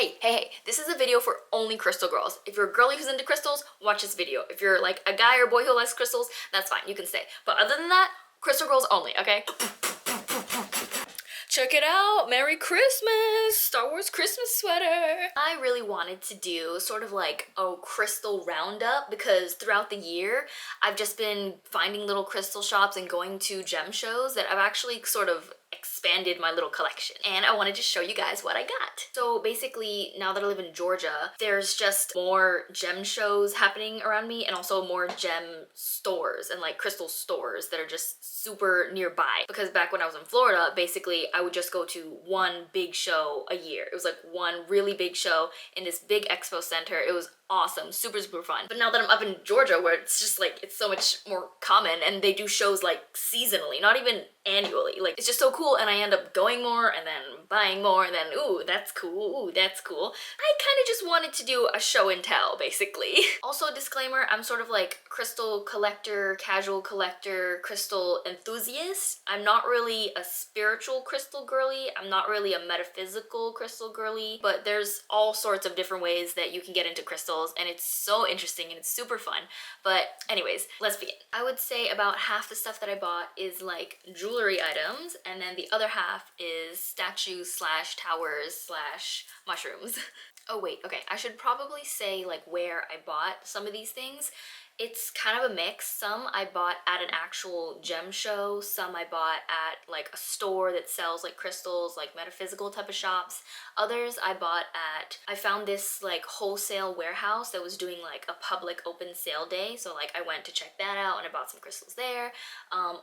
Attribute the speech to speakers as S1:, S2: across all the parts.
S1: Hey, this is a video for only crystal girls. If you're a girly who's into crystals, watch this video. If you're like a guy or boy who likes crystals, that's fine, you can stay. But other than that, crystal girls only, okay? Check it out, Merry Christmas! Star Wars Christmas sweater! I really wanted to do sort of like a crystal roundup because throughout the year, I've just been finding little crystal shops and going to gem shows that I've actually sort of expanded my little collection, and I wanted to show you guys what I got. So basically, now that I live in Georgia, there's just more gem shows happening around me and also more gem stores and like crystal stores that are just super nearby. Because back when I was in Florida, basically I would just go to one big show a year. It was like one really big show in this big expo center. It was awesome, super fun. But now that I'm up in Georgia where it's just like it's so much more common and they do shows like seasonally, not even annually, like it's just so cool, and I end up going more and then buying more and then ooh that's cool, ooh that's cool. I kind of just wanted to do a show and tell basically. Also a disclaimer, I'm sort of like crystal collector, casual collector, crystal enthusiast. I'm not really a spiritual crystal girly, I'm not really a metaphysical crystal girly, but there's all sorts of different ways that you can get into crystals and it's so interesting and it's super fun. But anyways, let's begin. I would say about half the stuff that I bought is like jewelry items, and then the other half is statues slash towers slash mushrooms. Oh wait, okay, I should probably say like where I bought some of these things. It's kind of a mix. Some I bought at an actual gem show, some I bought at like a store that sells like crystals, like metaphysical type of shops. Others I bought at, I found this like wholesale warehouse that was doing like a public open sale day, so like I went to check that out and I bought some crystals there.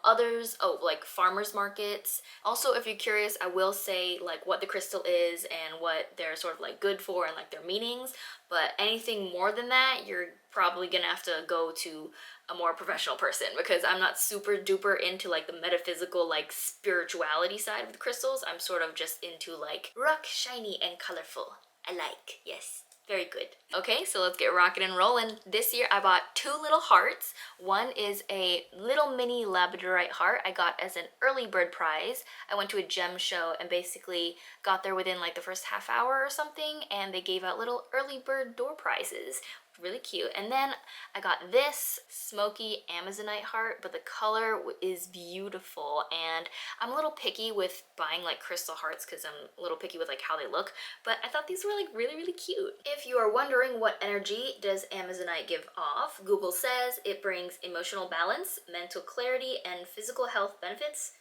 S1: Others, like farmers markets. Also, if you're curious, I will say like what the crystal is and what they're sort of like good for and like their meanings, but anything more than that, you're probably gonna have to go to a more professional person because I'm not super duper into like the metaphysical, like spirituality side of the crystals. I'm sort of just into like rock, shiny and colorful. I like, yes. Very good. Okay, so let's get rocking and rolling. This year I bought two little hearts. One is a little mini labradorite heart I got as an early bird prize. I went to a gem show and basically got there within like the first half hour or something, and they gave out little early bird door prizes. Really cute. And then I got this smoky amazonite heart, but the color is beautiful, and I'm a little picky with buying like crystal hearts because I'm a little picky with like how they look, but I thought these were like really cute. If you are wondering what energy does amazonite give off, Google says it brings emotional balance, mental clarity, and physical health benefits,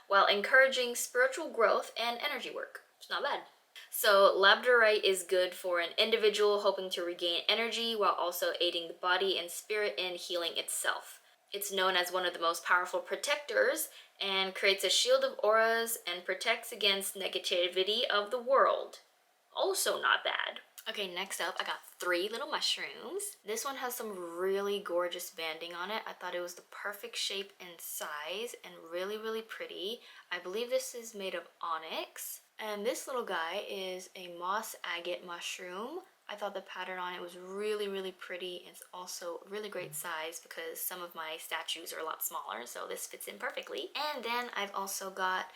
S1: while encouraging spiritual growth and energy work. It's not bad. So labradorite is good for an individual hoping to regain energy while also aiding the body and spirit in healing itself. It's known as one of the most powerful protectors and creates a shield of auras and protects against negativity of the world. Also not bad. Okay, next up, I got three little mushrooms. This one has some really gorgeous banding on it. I thought it was the perfect shape and size and really pretty. I believe this is made of onyx. And this little guy is a moss agate mushroom. I thought the pattern on it was really pretty. It's also a really great size because some of my statues are a lot smaller, so this fits in perfectly. And then I've also got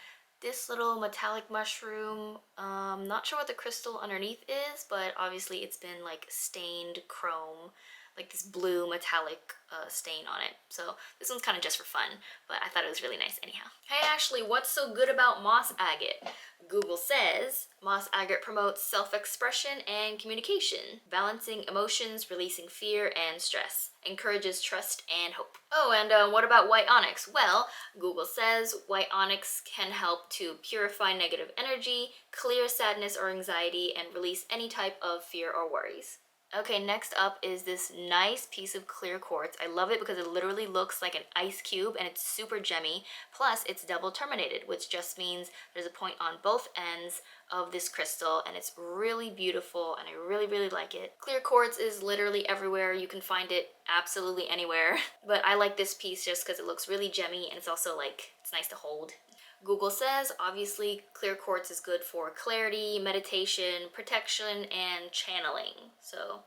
S1: this little metallic mushroom. Not sure what the crystal underneath is, but obviously it's been like stained chrome, like this blue metallic stain on it. So this one's kind of just for fun, but I thought it was really nice anyhow. Hey Ashley, what's so good about moss agate? Google says moss agate promotes self-expression and communication, balancing emotions, releasing fear and stress, encourages trust and hope. Oh, and what about white onyx? Well, Google says white onyx can help to purify negative energy, clear sadness or anxiety, and release any type of fear or worries. Okay, next up is this nice piece of clear quartz. I love it because it literally looks like an ice cube and it's super gemmy. Plus, it's double terminated, which just means there's a point on both ends of this crystal, and it's really beautiful and I really like it. Clear quartz is literally everywhere. You can find it absolutely anywhere. But I like this piece just because it looks really gemmy and it's also like, it's nice to hold. Google says, obviously, clear quartz is good for clarity, meditation, protection, and channeling. So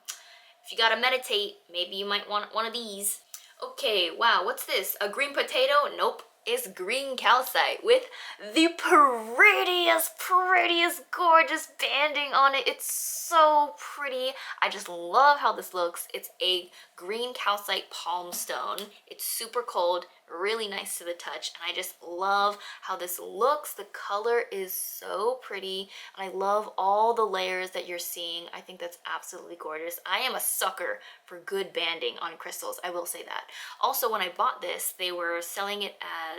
S1: if you gotta meditate, maybe you might want one of these. Okay, wow, what's this? A green potato? Nope. is green calcite with the prettiest, gorgeous banding on it. It's so pretty. I just love how this looks. It's a green calcite palm stone. It's super cold, really nice to the touch, and I just love how this looks. The color is so pretty, and I love all the layers that you're seeing. I think that's absolutely gorgeous. I am a sucker for good banding on crystals, I will say that. Also, when I bought this, they were selling it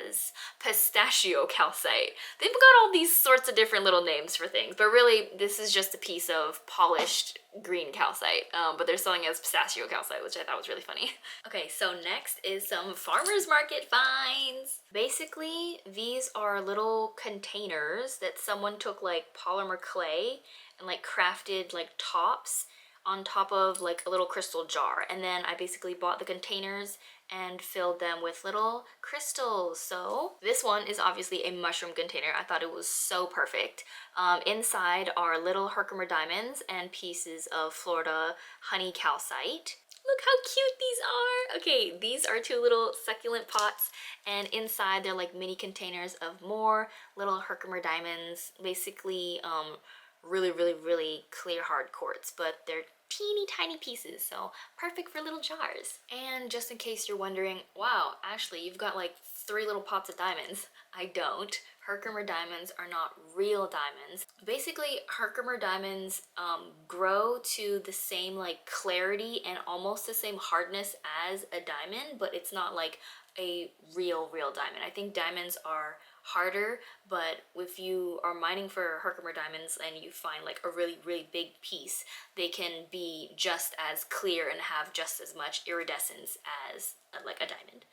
S1: as pistachio calcite. They've got all these sorts of different little names for things, but really this is just a piece of polished green calcite, but they're selling it as pistachio calcite, which I thought was really funny. Okay, so next is some farmers market finds. Basically, these are little containers that someone took like polymer clay and like crafted like tops on top of like a little crystal jar, and then I basically bought the containers and filled them with little crystals. So this one is obviously a mushroom container. I thought it was so perfect. Inside are little Herkimer diamonds and pieces of Florida honey calcite. Look how cute these are. Okay, these are two little succulent pots, and inside they're like mini containers of more little Herkimer diamonds. Basically, really clear hard quartz, but they're teeny tiny pieces, so perfect for little jars. And just in case you're wondering, wow, Ashley, you've got like 3 little pots of diamonds. I don't. Herkimer diamonds are not real diamonds. Basically, Herkimer diamonds grow to the same like clarity and almost the same hardness as a diamond, but it's not like a real diamond. I think diamonds are harder, but if you are mining for Herkimer diamonds and you find like a really big piece, they can be just as clear and have just as much iridescence as like a diamond.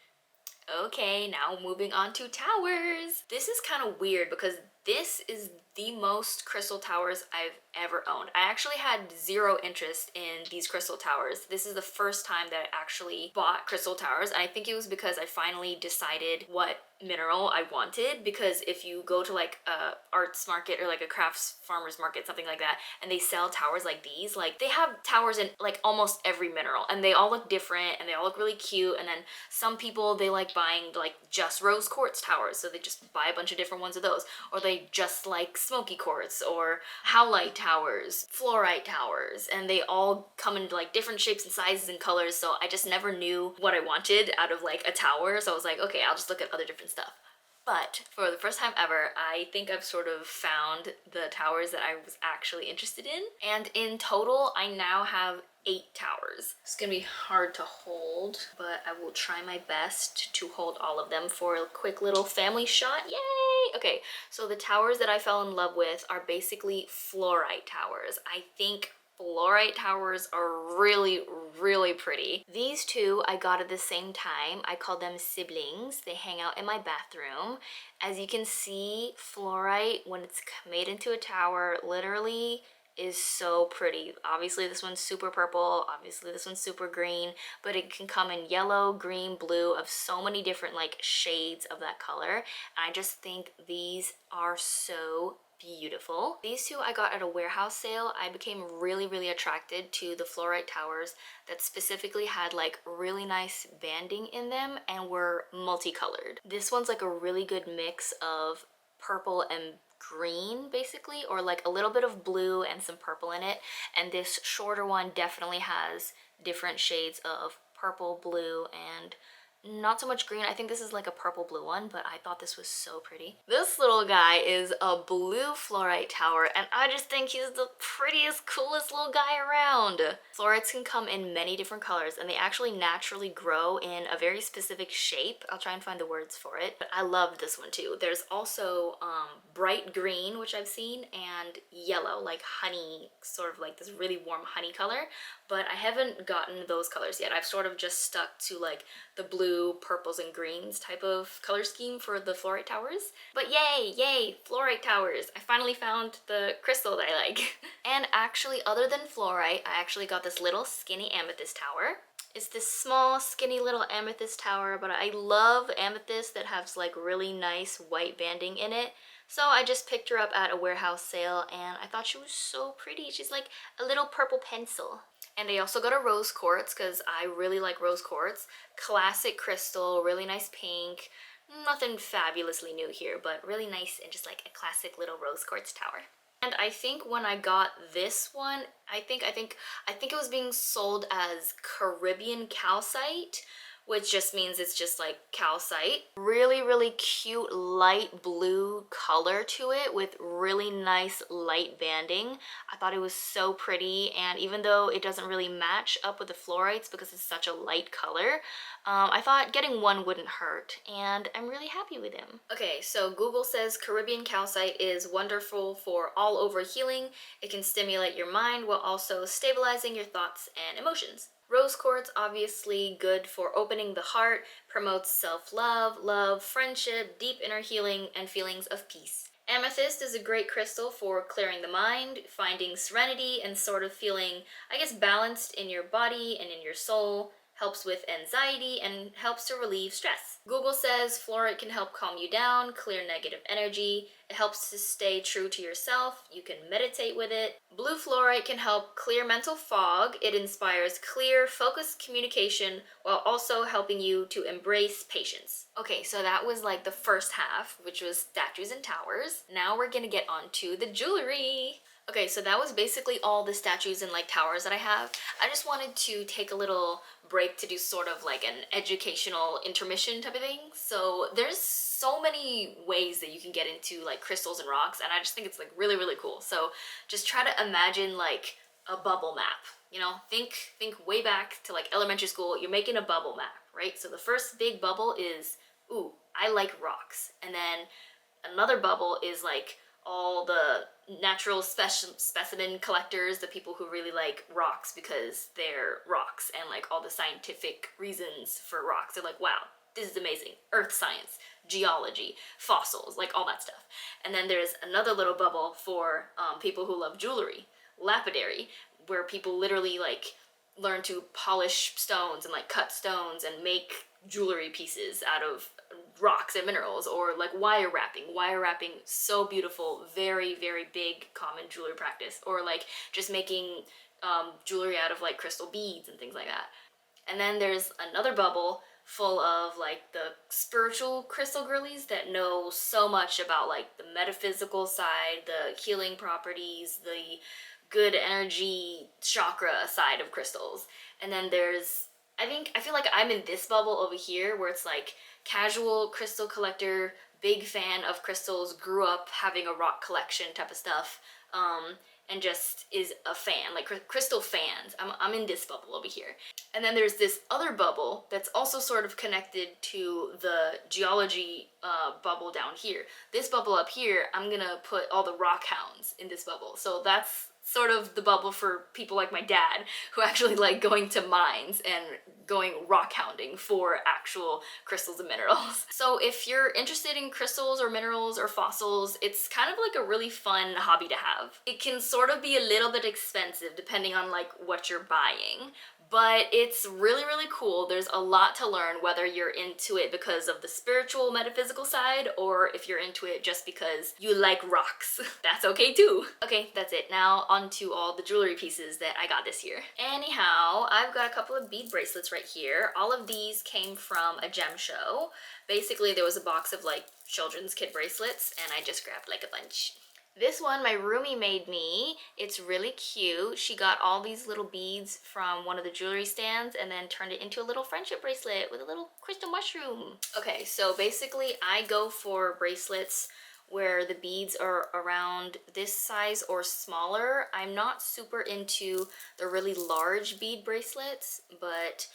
S1: Okay, now moving on to towers. This is kind of weird because this is the most crystal towers I've ever owned. I actually had zero interest in these crystal towers. This is the first time that I actually bought crystal towers, and I think it was because I finally decided what mineral I wanted, because if you go to like a arts market or like a crafts farmers market, something like that, and they sell towers like these, like they have towers in like almost every mineral, and they all look different and they all look really cute. And then some people, they like buying like just rose quartz towers, so they just buy a bunch of different ones of those, or they just like smoky quartz or howlite towers, fluorite towers, and they all come in like different shapes and sizes and colors. So I just never knew what I wanted out of like a tower, so I was like, okay, I'll just look at other different stuff. But for the first time ever, I think I've sort of found the towers that I was actually interested in. And in total, I now have 8 towers. It's gonna be hard to hold, but I will try my best to hold all of them for a quick little family shot. Yay! Okay, so the towers that I fell in love with are basically fluorite towers. I think fluorite towers are really pretty. These two I got at the same time. I call them siblings. They hang out in my bathroom. As you can see, fluorite, when it's made into a tower, literally is so pretty. Obviously this one's super purple, obviously this one's super green, but it can come in yellow, green, blue, of so many different like shades of that color. And I just think these are so beautiful. These two I got at a warehouse sale. I became really attracted to the fluorite towers that specifically had like really nice banding in them and were multicolored. This one's like a really good mix of purple and green basically, or like a little bit of blue and some purple in it. And this shorter one definitely has different shades of purple, blue, and not so much green. I think this is like a purple blue one, but I thought this was so pretty. This little guy is a blue fluorite tower, and I just think he's the prettiest, coolest little guy around. Fluorites can come in many different colors, and they actually naturally grow in a very specific shape. I'll try and find the words for it, but I love this one too. There's also bright green, which I've seen, and yellow, like honey, sort of like this really warm honey color, but I haven't gotten those colors yet. I've sort of just stuck to like the blue, purples, and greens type of color scheme for the fluorite towers. But yay, fluorite towers. I finally found the crystal that I like. And actually, other than fluorite, I actually got this little skinny amethyst tower. It's this small, skinny little amethyst tower, but I love amethyst that has like really nice white banding in it. So I just picked her up at a warehouse sale, and I thought she was so pretty. She's like a little purple pencil. And I also got a rose quartz because I really like rose quartz. Classic crystal, really nice pink. Nothing fabulously new here, but really nice and just like a classic little rose quartz tower. And I think when I got this one, I think it was being sold as Caribbean calcite, which just means it's just like calcite. Really, really cute light blue color to it with really nice light banding. I thought it was so pretty, and even though it doesn't really match up with the fluorites because it's such a light color, I thought getting one wouldn't hurt, and I'm really happy with him. Okay, so Google says Caribbean calcite is wonderful for all over healing. It can stimulate your mind while also stabilizing your thoughts and emotions. Rose quartz, obviously good for opening the heart, promotes self-love, love, friendship, deep inner healing, and feelings of peace. Amethyst is a great crystal for clearing the mind, finding serenity, and sort of feeling, I guess, balanced in your body and in your soul. Helps with anxiety and helps to relieve stress. Google says fluorite can help calm you down, clear negative energy. It helps to stay true to yourself. You can meditate with it. Blue fluorite can help clear mental fog. It inspires clear, focused communication while also helping you to embrace patience. Okay, so that was like the first half, which was statues and towers. Now we're gonna get on to the jewelry. Okay, so that was basically all the statues and like towers that I have. I just wanted to take a little break to do sort of like an educational intermission type of thing. So there's so many ways that you can get into like crystals and rocks, and I just think it's like really, really cool. So just try to imagine like a bubble map. You know, think way back to like elementary school. You're making a bubble map, right? So the first big bubble is, ooh, I like rocks. And then another bubble is like all the natural specimen collectors, the people who really like rocks because they're rocks, and like all the scientific reasons for rocks. They're like, wow, this is amazing. Earth science, geology, fossils, like all that stuff. And then there's another little bubble for people who love jewelry, lapidary, where people literally like learn to polish stones and like cut stones and make jewelry pieces out of rocks and minerals, or like wire wrapping, so beautiful, very, very big common jewelry practice, or like just making jewelry out of like crystal beads and things like that. And then there's another bubble full of like the spiritual crystal girlies that know so much about like the metaphysical side, the healing properties, the good energy chakra side of crystals. And then there's, I feel like I'm in this bubble over here where it's like casual crystal collector, big fan of crystals, grew up having a rock collection type of stuff, and just is a fan, like crystal fans. I'm in this bubble over here. And then there's this other bubble that's also sort of connected to the geology bubble down here. This bubble up here, I'm gonna put all the rock hounds in this bubble. So that's sort of the bubble for people like my dad who actually like going to mines and going rock hounding for actual crystals and minerals. So if you're interested in crystals or minerals or fossils, it's kind of like a really fun hobby to have. It can sort of be a little bit expensive depending on like what you're buying, but it's really, really cool. There's a lot to learn, whether you're into it because of the spiritual, metaphysical side, or if you're into it just because you like rocks. That's okay too. Okay, that's it. Now on to all the jewelry pieces that I got this year. Anyhow, I've got a couple of bead bracelets right here. All of these came from a gem show. Basically, there was a box of like children's kid bracelets, and I just grabbed like a bunch. This one my roomie made me. It's really cute. She got all these little beads from one of the jewelry stands and then turned it into a little friendship bracelet with a little crystal mushroom. Okay, so basically I go for bracelets where the beads are around this size or smaller. I'm not super into the really large bead bracelets, but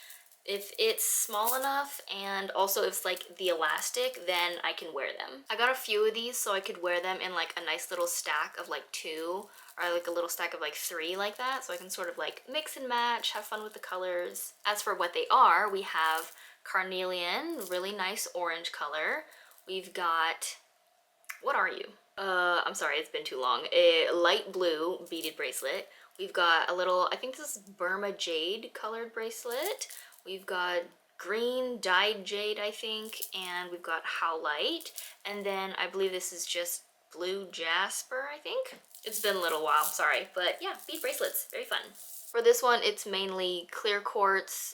S1: if it's small enough and also if it's like the elastic, then I can wear them. I got a few of these so I could wear them in like a nice little stack of like 2, or like a little stack of like 3 like that, so I can sort of like mix and match, have fun with the colors. As for what they are, we have carnelian, really nice orange color. We've got, what are you? I'm sorry, it's been too long. A light blue beaded bracelet. We've got a little, I think this is Burma jade colored bracelet. We've got green dyed jade, I think, and we've got howlite. And then I believe this is just blue jasper, I think. It's been a little while, sorry. But yeah, bead bracelets, very fun. For this one, it's mainly clear quartz.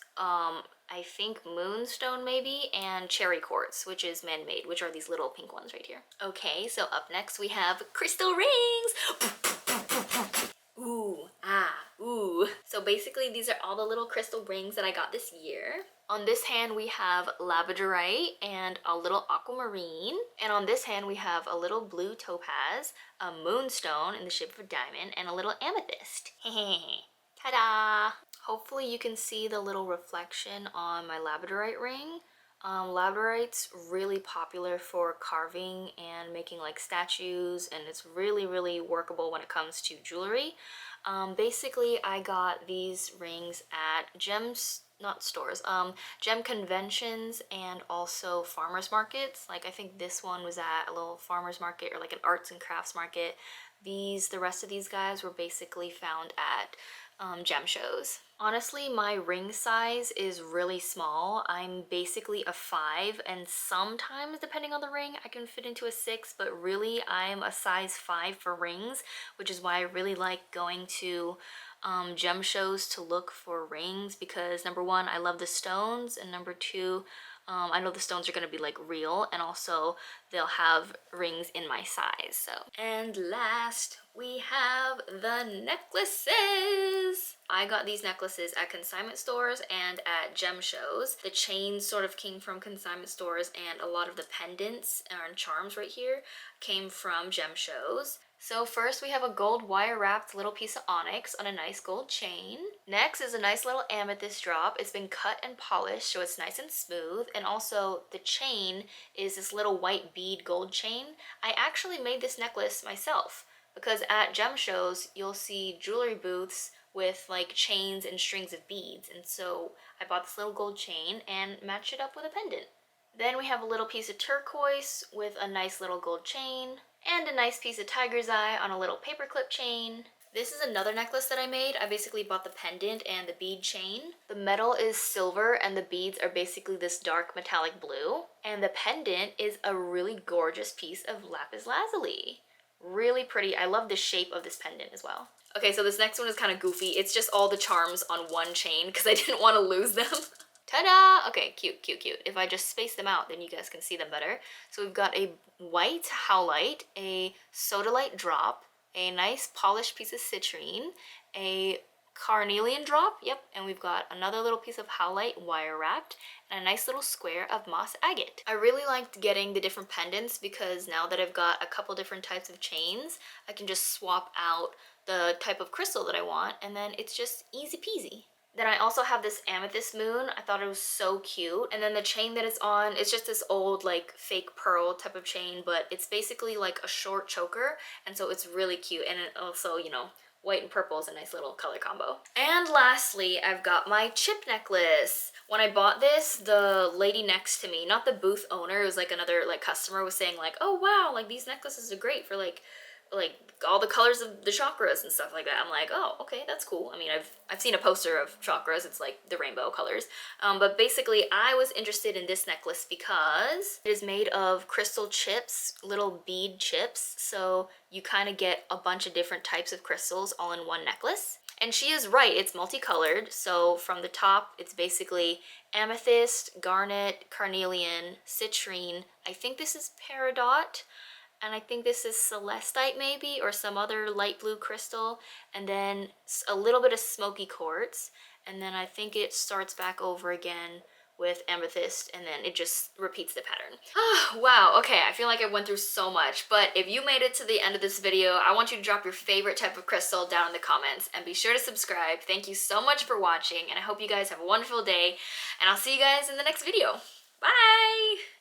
S1: I think moonstone maybe, and cherry quartz, which is man-made, which are these little pink ones right here. Okay, so up next we have crystal rings. Ooh, ah, ooh. So basically these are all the little crystal rings that I got this year. On this hand we have labradorite and a little aquamarine. And on this hand we have a little blue topaz, a moonstone in the shape of a diamond, and a little amethyst. Ta-da! Hopefully you can see the little reflection on my labradorite ring. Labradorite's really popular for carving and making like statues, and it's really workable when it comes to jewelry. Basically I got these rings at gem conventions and also farmers markets. Like I think this one was at a little farmers market or like an arts and crafts market. The rest of these guys were basically found at gem shows. Honestly, my ring size is really small. I'm basically a 5, and sometimes, depending on the ring, I can fit into a 6, but really I'm a size 5 for rings, which is why I really like going to gem shows to look for rings, because number one, I love the stones, and number two, I know the stones are going to be like real, and also they'll have rings in my size. So, and last we have the necklaces. I got these necklaces at consignment stores and at gem shows. The chains sort of came from consignment stores, and a lot of the pendants and charms right here came from gem shows. So first we have a gold wire wrapped little piece of onyx on a nice gold chain. Next is a nice little amethyst drop. It's been cut and polished so it's nice and smooth, and also the chain is this little white bead gold chain. I actually made this necklace myself because at gem shows you'll see jewelry booths with like chains and strings of beads, and so I bought this little gold chain and matched it up with a pendant. Then we have a little piece of turquoise with a nice little gold chain, and a nice piece of tiger's eye on a little paperclip chain. This is another necklace that I made. I basically bought the pendant and the bead chain. The metal is silver and the beads are basically this dark metallic blue. And the pendant is a really gorgeous piece of lapis lazuli. Really pretty. I love the shape of this pendant as well. Okay, so this next one is kind of goofy. It's just all the charms on one chain because I didn't want to lose them. Ta-da! Okay, cute. If I just space them out, then you guys can see them better. So we've got a white howlite, a sodalite drop, a nice polished piece of citrine, a carnelian drop, yep, and we've got another little piece of howlite wire wrapped, and a nice little square of moss agate. I really liked getting the different pendants because now that I've got a couple different types of chains, I can just swap out the type of crystal that I want, and then it's just easy peasy. Then I also have this amethyst moon. I thought it was so cute. And then the chain that it's on, it's just this old like fake pearl type of chain, but it's basically like a short choker, and so it's really cute. And it also, you know, white and purple is a nice little color combo. And lastly, I've got my chip necklace. When I bought this, the lady next to me, not the booth owner, it was like another like customer, was saying like, oh wow, like these necklaces are great for like all the colors of the chakras and stuff like that. I'm like, oh, okay, that's cool. I mean, I've seen a poster of chakras. It's like the rainbow colors. But basically, I was interested in this necklace because it is made of crystal chips, little bead chips. So you kind of get a bunch of different types of crystals all in one necklace. And she is right, it's multicolored. So from the top, it's basically amethyst, garnet, carnelian, citrine. I think this is peridot. And I think this is celestite maybe, or some other light blue crystal, and then a little bit of smoky quartz, and then I think it starts back over again with amethyst, and then it just repeats the pattern. Wow, okay, I feel like I went through so much, but if you made it to the end of this video, I want you to drop your favorite type of crystal down in the comments, and be sure to subscribe. Thank you so much for watching, and I hope you guys have a wonderful day, and I'll see you guys in the next video. Bye!